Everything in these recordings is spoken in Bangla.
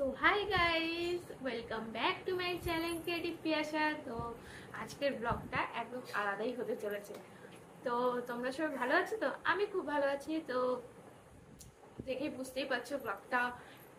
So hi guys, welcome back to my channel creative Piyasa. তো আজকের ব্লগটা একদম আলাদাই হতে চলেছে। তো তোমরা সবাই ভালো আছো? তো আমি খুব ভালো আছি। তো দেখেই বুঝতেই পারছো ব্লগটা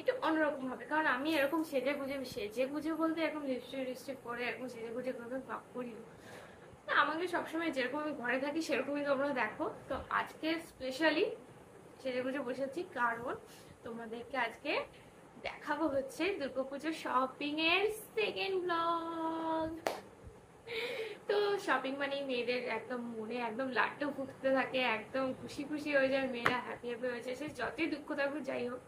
একটু অন্যরকম হবে, কারণ আমি এরকম সেজে গুজে বলতে এরকম লিপস্টিক পরে এরকম সেজে গুজে কোনো ব্লগ করি না। আমাকে সবসময় যেরকম আমি ঘরে থাকি সেরকমই তোমরা দেখো। তো আজকে স্পেশালি সেজে গুজে বসেছি, কারণ তোমাদেরকে আজকে দেখাবো হচ্ছে দুর্গাপুজোর শপিং এর সেকেন্ড ব্লগ। তো শপিং মানে মেয়েদের একদম মনে একদম লাড্ডু ফুটতে থাকে, একদম খুশি খুশি হয়ে যায় মেয়েরা, হ্যাপি হ্যাপি হয়েছে, সে যতই দুঃখ থাকুক যাই হোক।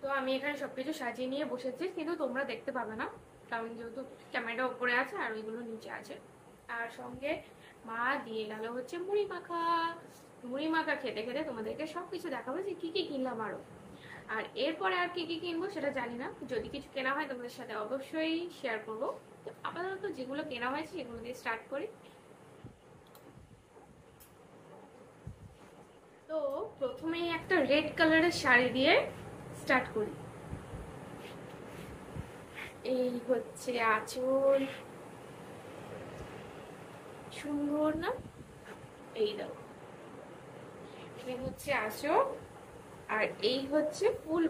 তো আমি এখানে সবকিছু সাজিয়ে নিয়ে বসেছি, কিন্তু তোমরা দেখতে পাবে না, কারণ যেহেতু ক্যামেরাটা উপরে আছে আর ওইগুলো নিচে আছে। আর সঙ্গে মা দিয়ে গেল হচ্ছে মুড়ি মাখা। মুড়ি মাখা খেতে খেতে তোমাদেরকে সবকিছু দেখাবো যে কি কি কিনলাম আরো। আর এরপরে আর কি কি কিনবো সেটা জানি না, যদি কিছু কেনা হয় তোমাদের সাথে অবশ্যই শেয়ার করবো। তো আপাতত যেগুলো কেনা হয়েছে সেগুলো দিয়ে স্টার্ট করি। তো প্রথমেই একটা রেড কালারের শাড়ি দিয়ে স্টার্ট করি। এই হচ্ছে আঁচল, সুন্দর না? এই দেখো, এই হচ্ছে আঁচল, আর এই হচ্ছে ফুল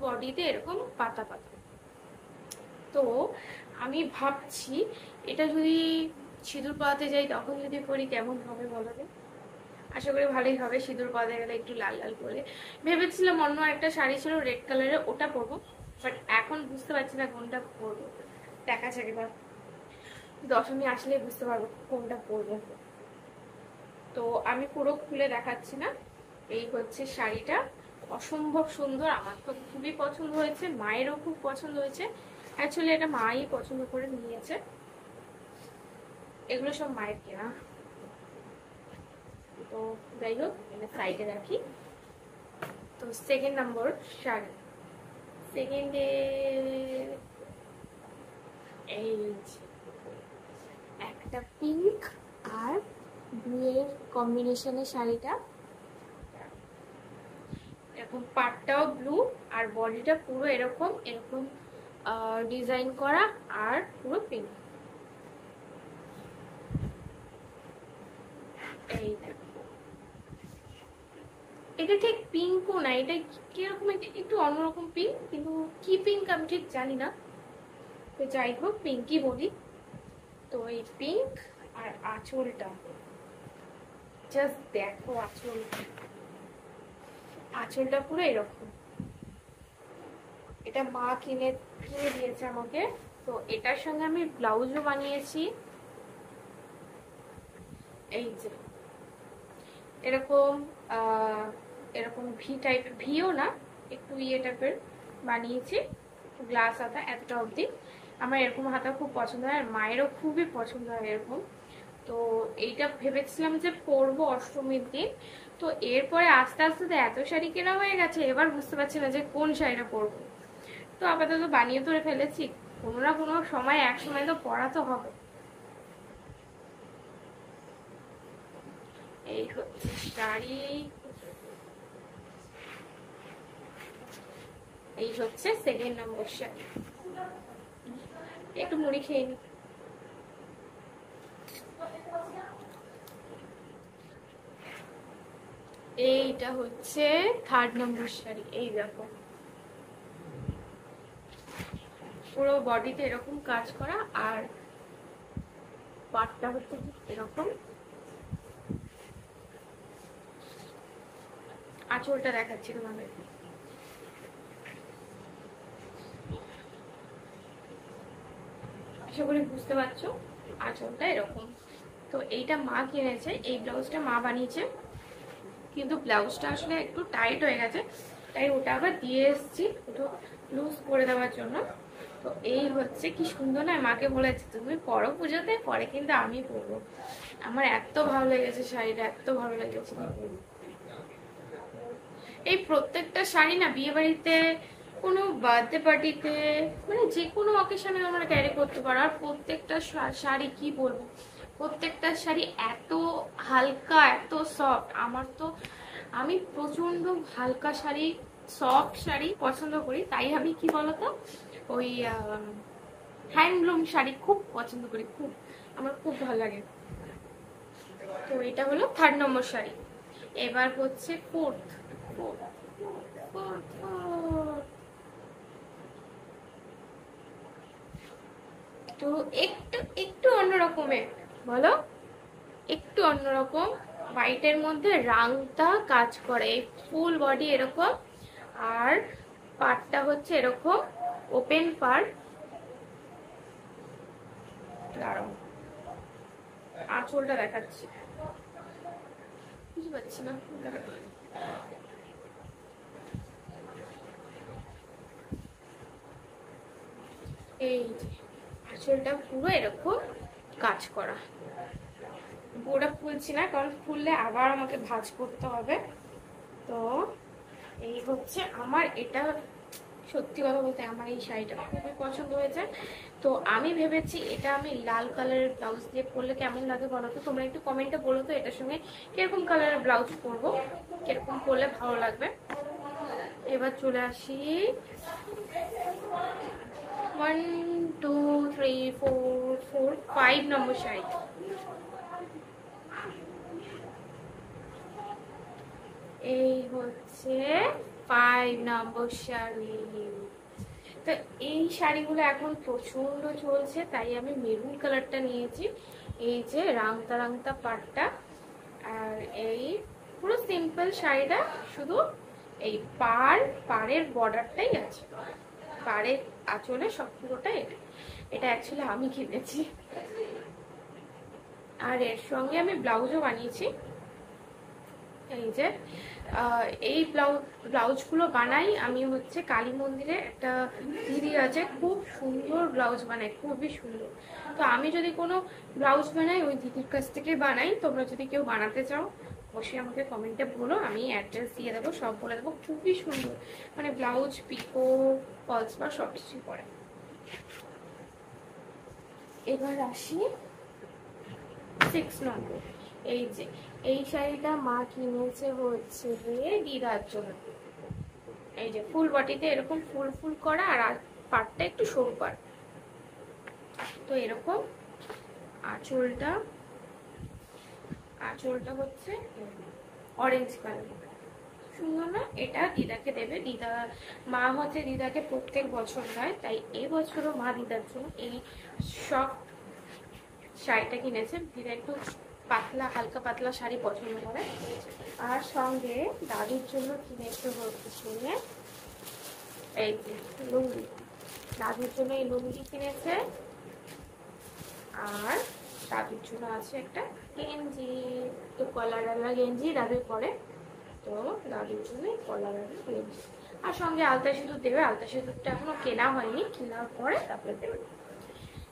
বডিতে এরকম পাতা পাতা। তো আমি ভাবছি এটা যদি সিঁদুর পাতে যাই তখন যদি করি কেমন হবে বলো তো? আশা করি ভালোই হবে। সিঁদুর পাতে গেলে একটু লাল লাল করে ভেবেছিলাম অন্য একটা শাড়ি ছিল রেড কালারের, ওটা পরবো, বাট এখন বুঝতে পারছি না কোনটা পরবো। দেখা যাক, এবার দশমী আসলে বুঝতে পারবো কোনটা পরবো। তো আমি পুরো খুলে দেখাচ্ছি না। এই হচ্ছে শাড়িটা, অসম্ভব সুন্দর, আমার তো খুবই পছন্দ হয়েছে, মায়েরও খুব পছন্দ হয়েছে। অ্যাকচুয়ালি এটা মাই পছন্দ করে নিয়েছে, এগুলো সব মায়ের কেনা। তো যাই হোক, সাইডে রাখি। তো সেকেন্ড নম্বর শাড়ি, সেকেন্ডে এই একটা পিঙ্ক আর ব্লুয়ের কম্বিনেশনের শাড়িটা, এরকম পাটটাও ব্লু আর বডিটা পুরো এরকম এরকম ডিজাইন করা আর পুরো পিঙ্ক। এই এটা ঠিক পিঙ্কও না, এটা কিরকম একটু অন্যরকম পিঙ্ক, কিন্তু কি পিঙ্ক আমি ঠিক জানি না। তো যাই হোক, পিঙ্কই বলি। তো এই পিঙ্ক আর আঁচলটা জাস্ট দেখো, আঁচলটা পুরো এরকম। এটা মা কিনে দিয়েছে আমাকে। তো এটার সঙ্গে আমি ব্লাউজও বানিয়েছি, এই যে এরকম এরকম ভি টাইপ, ভিও না, একটু ইয়ে টাইপের বানিয়েছি, গ্লাস হাতা এতটা অবধি। আমার এরকম হাতা খুব পছন্দ হয়, আর মায়েরও খুবই পছন্দ হয় এরকম। তো এইটা ভেবেছিলাম যে পরবো অষ্টমীর দিন। তো এরপরে আস্তে আস্তে তো এত শাড়ি কেনা হয়ে গেছে, এবার বুঝতে পারছি না যে কোন শাড়িটা পরবো। তো আপাতত বানিয়ে ধরে ফেলেছি, কোনো না কোনো সময় এক সময় তো পরা তো হবে। এই হচ্ছে শাড়ি, এই হচ্ছে সেকেন্ড নম্বর শাড়ি। একটু মুড়ি খেয়ে নি। এইটা হচ্ছে থার্ড নম্বর শাড়ি। এই দেখো, পুরো বডিতে এরকম কাজ করা আর পাটটা হচ্ছে এরকম। আঁচলটা দেখাচ্ছি তোমাদের, আশা করি বুঝতে পারছো। আঁচলটা এরকম। তো এইটা মা কিনেছে, এই ব্লাউজটা মা বানিয়েছে, কিন্তু ব্লাউজটা আসলে একটু টাইট হয়ে গেছে, তাই ওটা আবার দিয়ে এসেছি একটু লুজ করে দেওয়ার জন্য। তো এই হচ্ছে, কি সুন্দর না, মাকে বলেছি তুমি পরো পুজোতে, পরে কিন্তু আমি পরবো। আমার এত ভালো লেগেছে শাড়িটা, এত ভালো লেগেছে। এই প্রত্যেকটা শাড়ি না বিয়ে বাড়িতে, কোনো বার্থডে পার্টিতে, মানে যে কোনো অকেশনে আমরা ক্যারি করতে পারো। আর প্রত্যেকটা শাড়ি কি বলবো, প্রত্যেকটা শাড়ি এত হালকা, এত সফট। আমার তো, আমি প্রচন্ড হালকা শাড়ি সফট শাড়ি পছন্দ করি, তাই আমি কি বলতো ওই হ্যান্ডলুম শাড়ি খুব পছন্দ করি, খুব আমার খুব ভালো লাগে। তো এটা হলো 3rd নম্বর শাড়ি। এবার হচ্ছে 4th। তো একটু একটু অন্যরকমের, বলো, একটু অন্যরকম, হোয়াইটের মধ্যে রাংটা কাজ করে, ফুল বডি এরকম, আর পাড়টা হচ্ছে এরকম ওপেন পাড়। দাঁড়াও আঁচলটা দেখাচ্ছি, বুঝতে পারছি না। এই যে আঁচলটা পুরো এরকম কাজ করা, পুরোটা খুলছি না কারণ খুললে আবার আমাকে ভাঁজ করতে হবে। তো এই হচ্ছে আমার, এটা সত্যি কথা বলতে আমার এই শাড়িটা খুবই পছন্দ হয়েছে। তো আমি ভেবেছি এটা আমি লাল কালারের ব্লাউজ দিয়ে পরলে কেমন লাগে বলো তো, তোমরা একটু কমেন্টে বলো তো এটার সঙ্গে কিরকম কালারের ব্লাউজ পরবো, কিরকম পরলে ভালো লাগবে। এবার চলে আসি 1 2 3 4 4 5 নম্বর শাড়ি। এই হচ্ছে 5 নম্বর শাড়ি। তো এই শাড়িগুলো এখন প্রচন্ড চলছে, তাই আমি মেরুন কালারটা নিয়েছি। এই যে রাংতা রাংতা পাড়টা, আর এই পুরো সিম্পল শাড়িটা, শুধু এই পাড়ের বর্ডারটাই আছে, পাড়ের আঁচলে সব পুরোটাই। এটা অ্যাকচুয়ালি আমি কিনেছি, আর এর সঙ্গে আমি ব্লাউজও বানিয়েছি। এই যে এই ব্লাউজগুলো বানাই আমি হচ্ছে কালী মন্দিরে, একটা দিদি আছে খুব সুন্দর ব্লাউজ বানায়, খুবই সুন্দর। তো আমি যদি কোনো ব্লাউজ বানাই ওই দিদির কাছ থেকে বানাই, তোমরা যদি কেউ বানাতে চাও অবশ্যই আমাকে কমেন্টে বলো, আমি অ্যাড্রেস দিয়ে দেবো, সব বলে দেবো। খুবই সুন্দর, মানে ব্লাউজ পিকো ফলস বা সব কিছুই করে। এবার আসি 6 নম্বর। এই যে এই শাড়িটা মা কিনেছে হচ্ছে দিদার জন্য। এই যে ফুল বডিতে এরকম ফুল ফুল করা, আর পাড়টা একটু সরু পাড়। তো এরকম আঁচলটা হচ্ছে অরেঞ্জ কালার, সুন্দর না? এটা দিদাকে দেবে, মা হচ্ছে দিদাকে প্রত্যেক বছর দেয়, তাই এবছরও মা দিদার জন্য এই সফট শাড়িটা কিনেছে। দিদা একটু পাতলা, হালকা পাতলা শাড়ি পছন্দ করে। আর সঙ্গে দাদুর জন্য কিনেছে হচ্ছে এই লুঙ্গি, দাদুর জন্য এই লুঙ্গি কিনেছে। আর দাদুর জন্য আছে একটা গেঞ্জি, তো কলারওয়ালা গেঞ্জি দাদু পরে, তো দাদুর জন্য কলারওয়ালা গেঞ্জি। আর সঙ্গে আলতা সিঁদুর দেবে, আলতা সিঁদুরটা এখনো কেনা হয়নি, কেনার পরে তারপরে দেবে।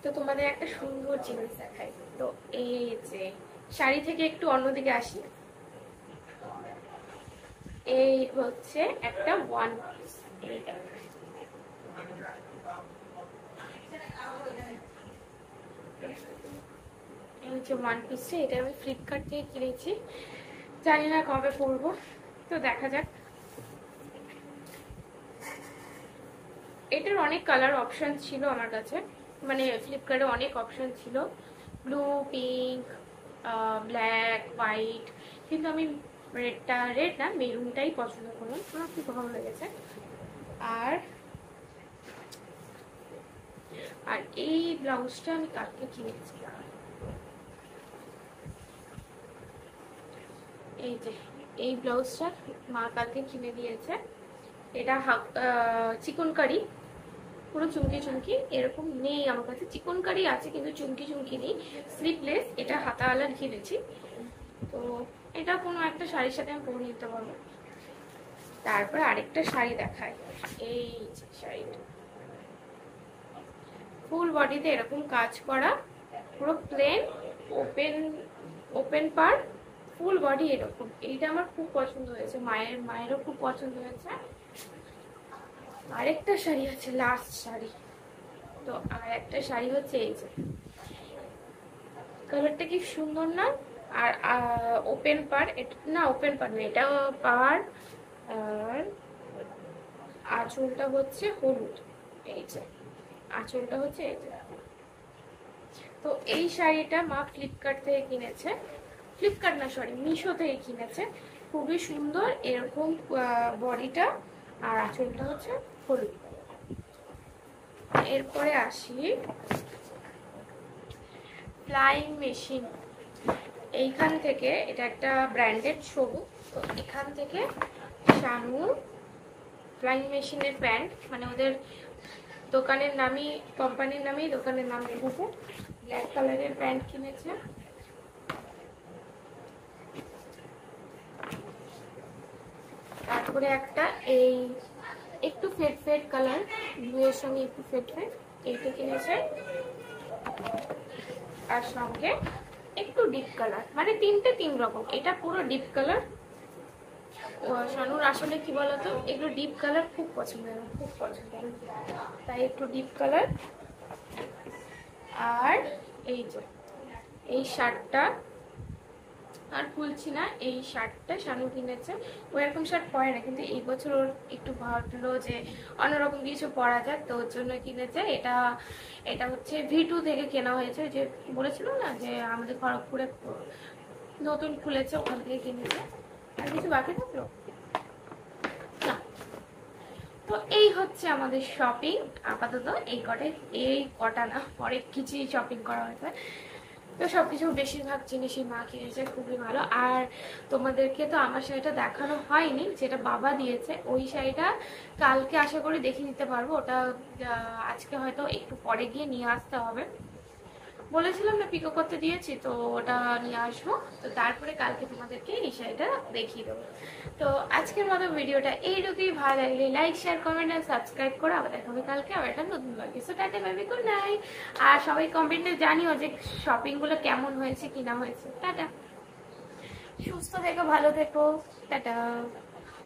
তো তোমাদের একটা সুন্দর জিনিস দেখাই। তো এই যে শাড়ি থেকে একটু অন্যদিকে আসি, এই হচ্ছে একটা ওয়ান পিস। এই হচ্ছে ওয়ান পিসটা, এটা আমি ফ্লিপকার্ট থেকে কিনেছি, জানি না কবে পরবো, তো দেখা যাক। এটার অনেক কালার অপশন ছিল আমার কাছে, মানে ফ্লিপকার্টে অনেক অপশন ছিল, ব্লু, পিঙ্ক, ব্ল্যাক, হোয়াইট, কিন্তু আমি রেড না মেরুনটাই পছন্দ করলাম, আমার খুব ভালো লেগেছে। আর আর এই ব্লাউজটা আমি কালকে কিনেছি, এই যে এই ব্লাউজটা মা কালকে কিনে দিয়েছে। এটা চিকনকারি, পুরো চুমকি চুমকি এরকম নেই আমার কাছে, চিকনকারি আছে কিন্তু চুমকি চুমকি নেই, স্লিপলেস। এটা হাতাওয়ালার কিনেছি, তো এটা কোনো একটা শাড়ির সাথে আমি পরে নিতে পারবো। তারপরে আরেকটা শাড়ি দেখায়, এই যে শাড়িটা ফুল বডিতে এরকম কাজ করা, পুরো প্লেন, ওপেন পার, ফুল বডি এরকম। এইটা আমার খুব পছন্দ হয়েছে, মায়েরও খুব পছন্দ হয়েছে। আরেকটা শাড়ি আছে, লাস্ট শাড়ি। তো আর একটা শাড়ি হচ্ছে এই যে, কালারটা কি সুন্দর না? আর ওপেন পার, না ওপেন পার না, এটা পার, আর আঁচলটা হচ্ছে হলুদ, এই যে আঁচলটা হচ্ছে এই যে। তো এই শাড়িটা মা ফ্লিপকার্ট থেকে কিনেছে, ফ্লিপকার্ট না সরি মিশো থেকে কিনেছে। খুবই সুন্দর এরকম বডিটা, আর আঁচলটা হচ্ছে হলুদ। এরপরে আসি ফ্লাইং মেশিন। এইখান থেকে, এটা একটা ব্র্যান্ডেড ছবি, তো এখান থেকে শানু ফ্লাইং মেশিনের প্যান্ট, মানে ওদের দোকানের নামই, কোম্পানির নামেই দোকানের নাম রেখেছে। ব্ল্যাক কালারের প্যান্ট কিনেছে। তারপরে একটা এই একটু ফেড ফেড কালার, ব্লুয়ের সঙ্গে একটু ফেড ফেড, এইটা কিনেছে। আর সঙ্গে একটু ডিপ কালার, মানে তিনটে তিন রকম। এটা পুরো ডিপ কালার। শানুর আসলে কি বলতো, একটু ডিপ কালার খুব পছন্দ, খুব পছন্দ, তাই একটু ডিপ কালার। আর এই যে এই শার্টটা, আর খুলছি না, এই শার্টটা শানু কিনেছে। ও এরকম শার্ট পরে না, কিন্তু এই বছর ওর একটু ভাবলো যে অন্যরকম কিছু পরা যাক, তো ওর জন্য কিনেছে। এটা হচ্ছে V2 থেকে কেনা হয়েছে, যে বলেছিল না যে আমাদের খড়গপুরে নতুন খুলেছে, ওখান থেকে কিনেছে। আর কিছু বাকি থাকলো না। তো এই হচ্ছে আমাদের শপিং আপাতত, এই কটা না, পরে কিছুই শপিং করা হয়েছে। তো সবকিছু বেশিরভাগ জিনিসই মা কিনেছে, খুবই ভালো। আর তোমাদেরকে তো আমার শাড়িটা দেখানো হয়নি, যেটা বাবা দিয়েছে। ওই শাড়িটা কালকে আশা করি দেখিয়ে দিতে পারবো। ওটা আজকে হয়তো একটু পরে গিয়ে নিয়ে আসতে হবে। বলেছিলাম না পিকো করতে দিয়েছি, তো ওটা নিয়ে আসবো। তো তারপরে কালকে তোমাদেরকে এই শাড়িটা দেখিয়ে দেবো। তো আজকের মতো ভিডিওটা এইটুকুই। ভালো লাগলে লাইক, শেয়ার, কমেন্ট আর সাবস্ক্রাইব করে আবার দেখা হবে কালকে আবার একটা নতুন ব্লগে। So tata, bye bye, good night. আর সবাই কমেন্টে জানিও যে শপিং গুলো কেমন হয়েছে, কিনা হয়েছে। টাটা, সুস্থ থেকো, ভালো থেকো, টাটা।